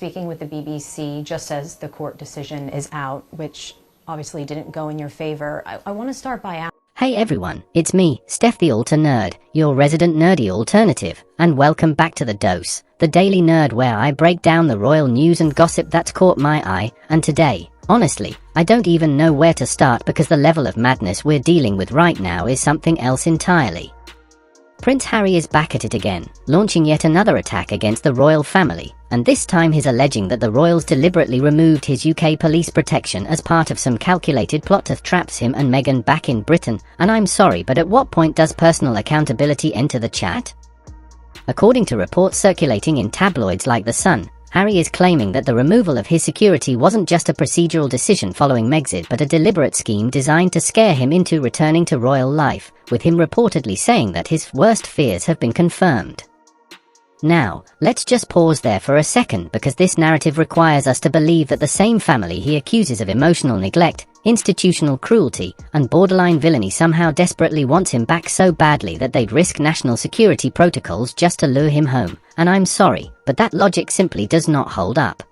Speaking with the BBC just as the court decision is out, which obviously didn't go in your favor, I want to start by asking... Hey everyone, it's me, Steph the Alter Nerd, your resident nerdy alternative, and welcome back to The Dose, the daily nerd where I break down the royal news and gossip that's caught my eye, and today, honestly, I don't even know where to start because the level of madness we're dealing with right now is something else entirely. Prince Harry is back at it again, launching yet another attack against the royal family, and this time he's alleging that the royals deliberately removed his UK police protection as part of some calculated plot to trap him and Meghan back in Britain, and I'm sorry, but at what point does personal accountability enter the chat? According to reports circulating in tabloids like The Sun, Harry is claiming that the removal of his security wasn't just a procedural decision following Megxit but a deliberate scheme designed to scare him into returning to royal life, with him reportedly saying that his worst fears have been confirmed. Now, let's just pause there for a second because this narrative requires us to believe that the same family he accuses of emotional neglect, institutional cruelty, and borderline villainy somehow desperately wants him back so badly that they'd risk national security protocols just to lure him home, and I'm sorry, but that logic simply does not hold up.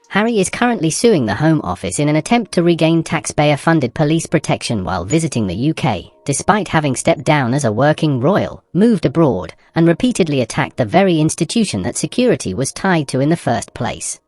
Harry is currently suing the Home Office in an attempt to regain taxpayer-funded police protection while visiting the UK, despite having stepped down as a working royal, moved abroad, and repeatedly attacked the very institution that security was tied to in the first place.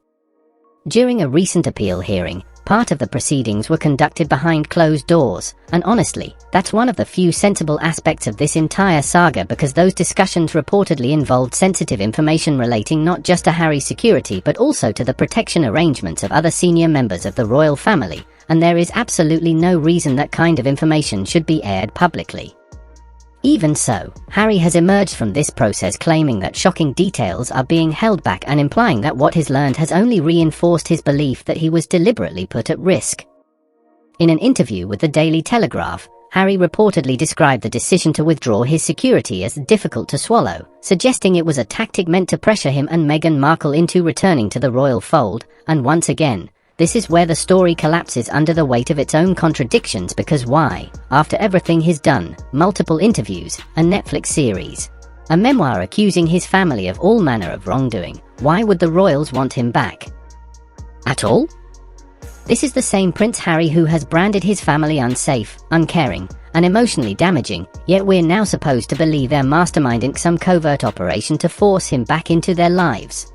During a recent appeal hearing, part of the proceedings were conducted behind closed doors, and honestly, that's one of the few sensible aspects of this entire saga because those discussions reportedly involved sensitive information relating not just to Harry's security but also to the protection arrangements of other senior members of the royal family, and there is absolutely no reason that kind of information should be aired publicly. Even so, Harry has emerged from this process claiming that shocking details are being held back and implying that what he's learned has only reinforced his belief that he was deliberately put at risk. In an interview with the Daily Telegraph, Harry reportedly described the decision to withdraw his security as difficult to swallow, suggesting it was a tactic meant to pressure him and Meghan Markle into returning to the royal fold, and once again, this is where the story collapses under the weight of its own contradictions because why, after everything he's done, multiple interviews, a Netflix series, a memoir accusing his family of all manner of wrongdoing, why would the royals want him back? At all? This is the same Prince Harry who has branded his family unsafe, uncaring, and emotionally damaging, yet we're now supposed to believe they're masterminding some covert operation to force him back into their lives.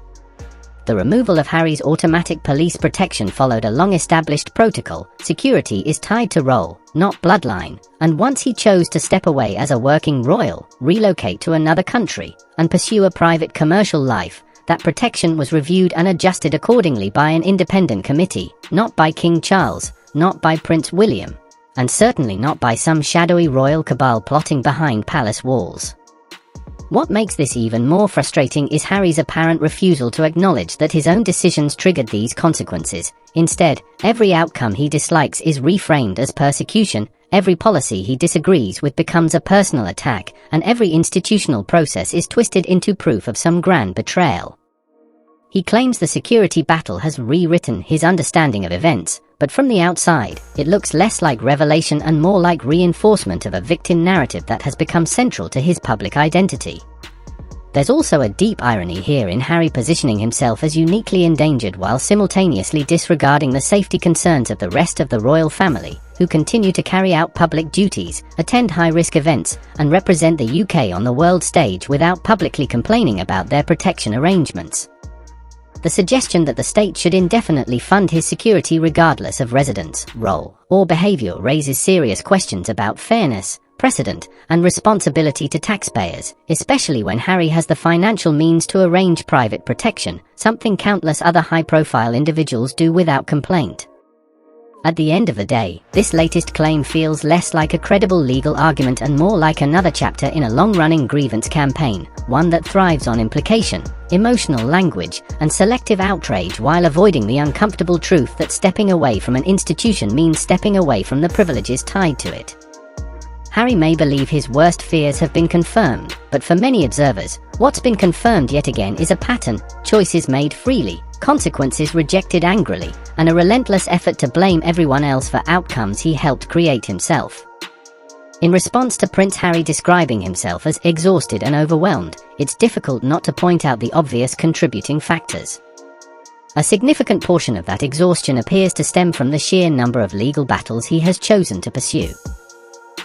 The removal of Harry's automatic police protection followed a long-established protocol. Security is tied to role, not bloodline, and once he chose to step away as a working royal, relocate to another country, and pursue a private commercial life, that protection was reviewed and adjusted accordingly by an independent committee, not by King Charles, not by Prince William, and certainly not by some shadowy royal cabal plotting behind palace walls. What makes this even more frustrating is Harry's apparent refusal to acknowledge that his own decisions triggered these consequences. Instead, every outcome he dislikes is reframed as persecution, every policy he disagrees with becomes a personal attack, and every institutional process is twisted into proof of some grand betrayal. He claims the security battle has rewritten his understanding of events, but from the outside, it looks less like revelation and more like reinforcement of a victim narrative that has become central to his public identity. There's also a deep irony here in Harry positioning himself as uniquely endangered while simultaneously disregarding the safety concerns of the rest of the royal family, who continue to carry out public duties, attend high-risk events, and represent the UK on the world stage without publicly complaining about their protection arrangements. The suggestion that the state should indefinitely fund his security regardless of residence, role, or behavior raises serious questions about fairness, precedent, and responsibility to taxpayers, especially when Harry has the financial means to arrange private protection, something countless other high-profile individuals do without complaint. At the end of the day, this latest claim feels less like a credible legal argument and more like another chapter in a long-running grievance campaign, one that thrives on implication, emotional language, and selective outrage while avoiding the uncomfortable truth that stepping away from an institution means stepping away from the privileges tied to it. Harry may believe his worst fears have been confirmed, but for many observers, what's been confirmed yet again is a pattern: choices made freely, consequences rejected angrily, and a relentless effort to blame everyone else for outcomes he helped create himself. In response to Prince Harry describing himself as exhausted and overwhelmed, it's difficult not to point out the obvious contributing factors. A significant portion of that exhaustion appears to stem from the sheer number of legal battles he has chosen to pursue.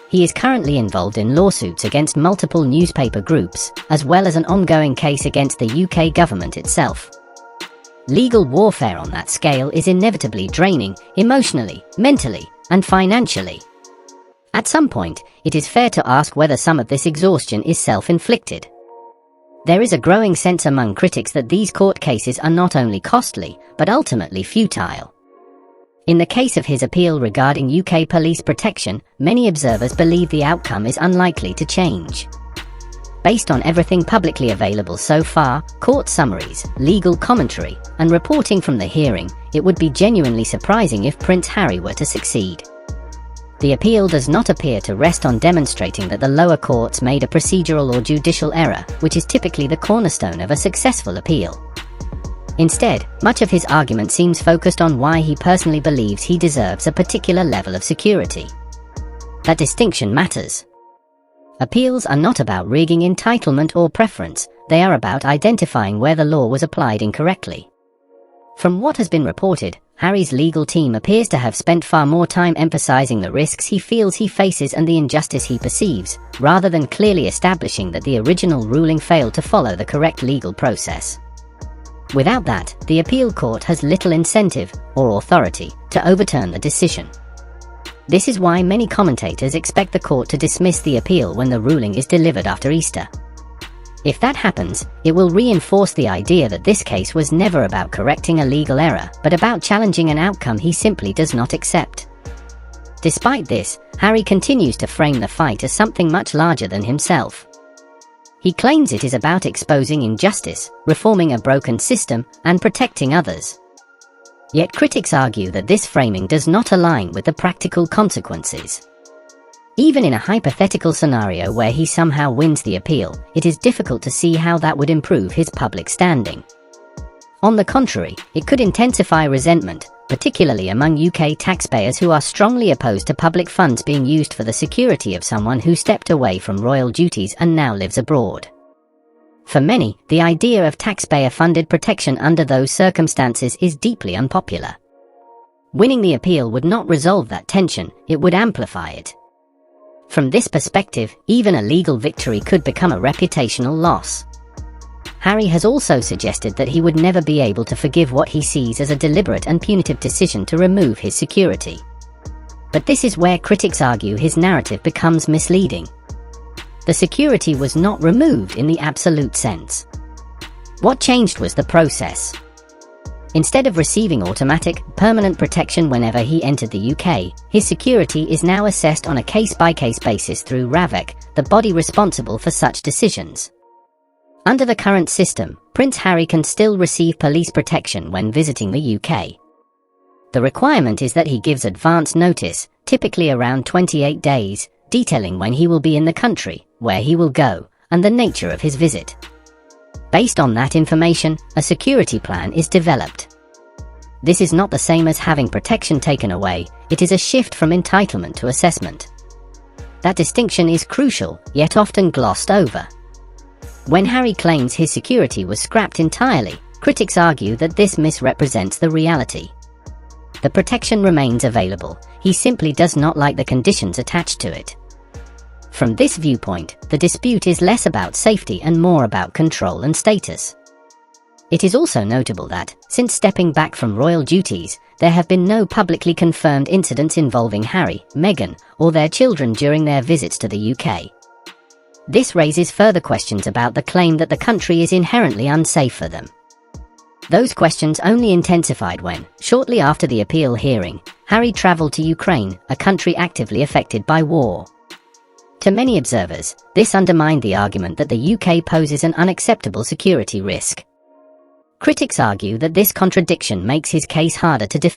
He is currently involved in lawsuits against multiple newspaper groups, as well as an ongoing case against the UK government itself. Legal warfare on that scale is inevitably draining, emotionally, mentally, and financially. At some point, it is fair to ask whether some of this exhaustion is self-inflicted. There is a growing sense among critics that these court cases are not only costly, but ultimately futile. In the case of his appeal regarding UK police protection, many observers believe the outcome is unlikely to change. Based on everything publicly available so far, court summaries, legal commentary, and reporting from the hearing, it would be genuinely surprising if Prince Harry were to succeed. The appeal does not appear to rest on demonstrating that the lower courts made a procedural or judicial error, which is typically the cornerstone of a successful appeal. Instead, much of his argument seems focused on why he personally believes he deserves a particular level of security. That distinction matters. Appeals are not about rigging entitlement or preference, they are about identifying where the law was applied incorrectly. From what has been reported, Harry's legal team appears to have spent far more time emphasizing the risks he feels he faces and the injustice he perceives, rather than clearly establishing that the original ruling failed to follow the correct legal process. Without that, the appeal court has little incentive, or authority, to overturn the decision. This is why many commentators expect the court to dismiss the appeal when the ruling is delivered after Easter. If that happens, it will reinforce the idea that this case was never about correcting a legal error, but about challenging an outcome he simply does not accept. Despite this, Harry continues to frame the fight as something much larger than himself. He claims it is about exposing injustice, reforming a broken system, and protecting others. Yet critics argue that this framing does not align with the practical consequences. Even in a hypothetical scenario where he somehow wins the appeal, it is difficult to see how that would improve his public standing. On the contrary, it could intensify resentment, particularly among UK taxpayers who are strongly opposed to public funds being used for the security of someone who stepped away from royal duties and now lives abroad. For many, the idea of taxpayer-funded protection under those circumstances is deeply unpopular. Winning the appeal would not resolve that tension, it would amplify it. From this perspective, even a legal victory could become a reputational loss. Harry has also suggested that he would never be able to forgive what he sees as a deliberate and punitive decision to remove his security. But this is where critics argue his narrative becomes misleading. The security was not removed in the absolute sense. What changed was the process. Instead of receiving automatic, permanent protection whenever he entered the UK, his security is now assessed on a case-by-case basis through RAVEC, the body responsible for such decisions. Under the current system, Prince Harry can still receive police protection when visiting the UK. The requirement is that he gives advance notice, typically around 28 days, detailing when he will be in the country, where he will go, and the nature of his visit. Based on that information, a security plan is developed. This is not the same as having protection taken away, it is a shift from entitlement to assessment. That distinction is crucial, yet often glossed over. When Harry claims his security was scrapped entirely, critics argue that this misrepresents the reality. The protection remains available, he simply does not like the conditions attached to it. From this viewpoint, the dispute is less about safety and more about control and status. It is also notable that, since stepping back from royal duties, there have been no publicly confirmed incidents involving Harry, Meghan, or their children during their visits to the UK. This raises further questions about the claim that the country is inherently unsafe for them. Those questions only intensified when, shortly after the appeal hearing, Harry travelled to Ukraine, a country actively affected by war. To many observers, this undermined the argument that the UK poses an unacceptable security risk. Critics argue that this contradiction makes his case harder to defend.